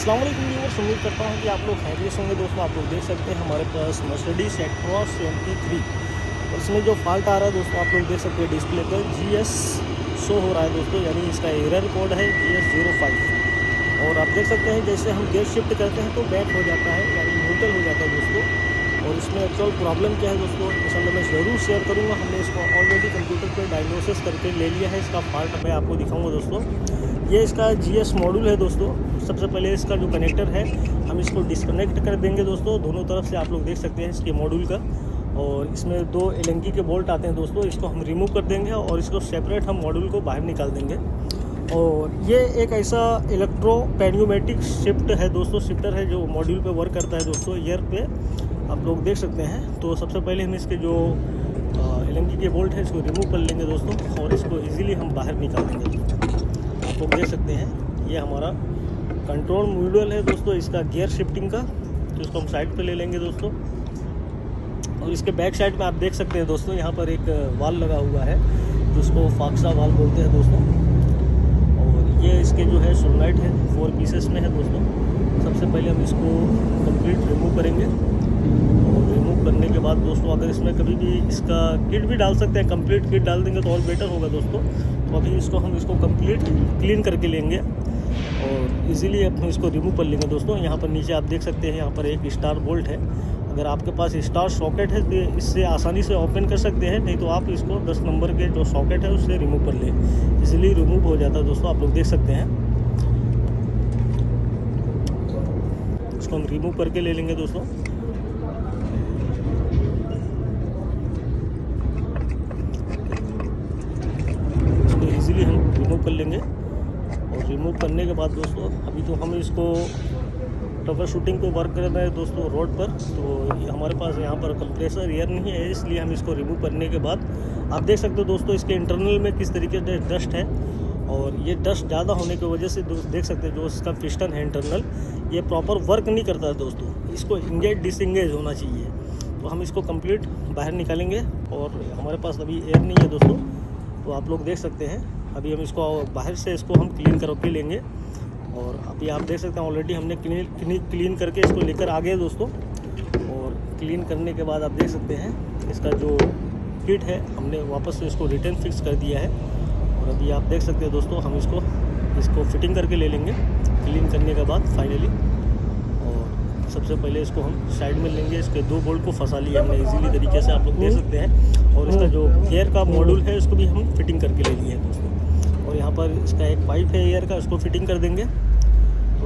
अस्सलाम वालेकुम व्यूअर्स, उम्मीद करता हूँ कि आप लोग खैरियत होंगे। दोस्तों आप लोग देख सकते हैं हमारे पास मर्सिडीज एक्ट्रॉस 23 और इसमें जो फॉल्ट आ रहा है दोस्तों आप लोग देख सकते हैं डिस्प्ले पर GS शो हो रहा है दोस्तों, यानी इसका एरर कोड है GS05। और आप देख सकते हैं जैसे हम गेयर शिफ्ट करते हैं तो बैक हो जाता है, यानी न्यूट्रल हो जाता है दोस्तों। और इसमें एक्चुअल प्रॉब्लम क्या है दोस्तों, इंशाल्लाह मैं ज़रूर शेयर करूँगा। हमने इसको ऑलरेडी कंप्यूटर पर डायग्नोसिस करके ले लिया है। इसका फॉल्ट मैं आपको दिखाऊँगा दोस्तों। ये इसका GS मॉड्यूल है दोस्तों। सबसे पहले इसका जो कनेक्टर है हम इसको डिस्कनेक्ट कर देंगे दोस्तों, दोनों तरफ से आप लोग देख सकते हैं इसके मॉड्यूल का। और इसमें 2 एलएनकी के बोल्ट आते हैं दोस्तों, इसको हम रिमूव कर देंगे और इसको सेपरेट हम मॉड्यूल को बाहर निकाल देंगे। और ये एक ऐसा इलेक्ट्रो पैन्यूमेटिक शिफ्ट है दोस्तों, शिफ्टर है जो मॉड्यूल पे वर्क करता है दोस्तों, ईयर पे आप लोग देख सकते हैं। तो सबसे पहले हम इसके जो एलएनकी के बोल्ट है इसको रिमूव कर लेंगे दोस्तों और इसको ईजिली हम बाहर निकाल देंगे। आप लोग देख सकते हैं ये हमारा कंट्रोल मॉड्यूल है दोस्तों, इसका गियर शिफ्टिंग का। तो इसको हम साइड पे ले लेंगे दोस्तों। और इसके बैक साइड में आप देख सकते हैं दोस्तों, यहाँ पर एक वाल लगा हुआ है जिसको फाक्सा वाल बोलते हैं दोस्तों। और ये इसके जो है सोलनॉइड है, 4 पीसेस में है दोस्तों। सबसे पहले हम इसको कंप्लीट रिमूव करेंगे। और रिमूव करने के बाद दोस्तों अगर इसमें कभी भी इसका किट भी डाल सकते हैं, कंप्लीट किट डाल देंगे तो और बेटर होगा दोस्तों। तो अभी हम इसको कंप्लीट क्लीन करके लेंगे और इजीली अपने इसको रिमूव कर लेंगे दोस्तों। यहाँ पर नीचे आप देख सकते हैं यहाँ पर एक स्टार बोल्ट है। अगर आपके पास स्टार सॉकेट है तो इससे आसानी से ओपन कर सकते हैं, नहीं तो आप इसको 10 नंबर के जो सॉकेट है उससे रिमूव कर लें, इजीली रिमूव हो जाता है दोस्तों। आप लोग देख सकते हैं इसको हम रिमूव करके ले लेंगे दोस्तों। इसको इजीली हम रिमूव कर लेंगे। और रिमूव करने के बाद दोस्तों अभी तो हम इसको ट्रबल शूटिंग को वर्क कर रहे हैं दोस्तों रोड पर। तो हमारे पास यहाँ पर कंप्रेसर एयर नहीं है, इसलिए हम इसको रिमूव करने के बाद आप देख सकते हो दोस्तों इसके इंटरनल में किस तरीके से डस्ट है। और ये डस्ट ज़्यादा होने की वजह से देख सकते हैं जो इसका पिस्टन है इंटरनल, ये प्रॉपर वर्क नहीं करता है दोस्तों। इसको इंगेज डिसंगेज होना चाहिए। तो हम इसको कंप्लीट बाहर निकालेंगे और हमारे पास अभी एयर नहीं है दोस्तों। तो आप लोग देख सकते हैं अभी हम इसको बाहर से इसको हम क्लीन करके लेंगे। और अभी आप देख सकते हैं ऑलरेडी हमने क्लीन करके इसको लेकर आ गए दोस्तों। और क्लीन करने के बाद आप देख सकते हैं इसका जो किट है हमने वापस से इसको रिटर्न फिक्स कर दिया है। और अभी आप देख सकते हैं दोस्तों हम इसको फिटिंग करके ले लेंगे क्लीन करने के बाद फाइनली। और सबसे पहले इसको हम साइड में लेंगे, इसके 2 बोल्ट को फंसा लिया हमने इजीली तरीके से, आप लोग देख सकते हैं। और इसका जो गियर का मॉड्यूल है इसको भी हम फिटिंग करके ले लिए हैं दोस्तों। और यहाँ पर इसका एक पाइप है एयर का, उसको फिटिंग कर देंगे।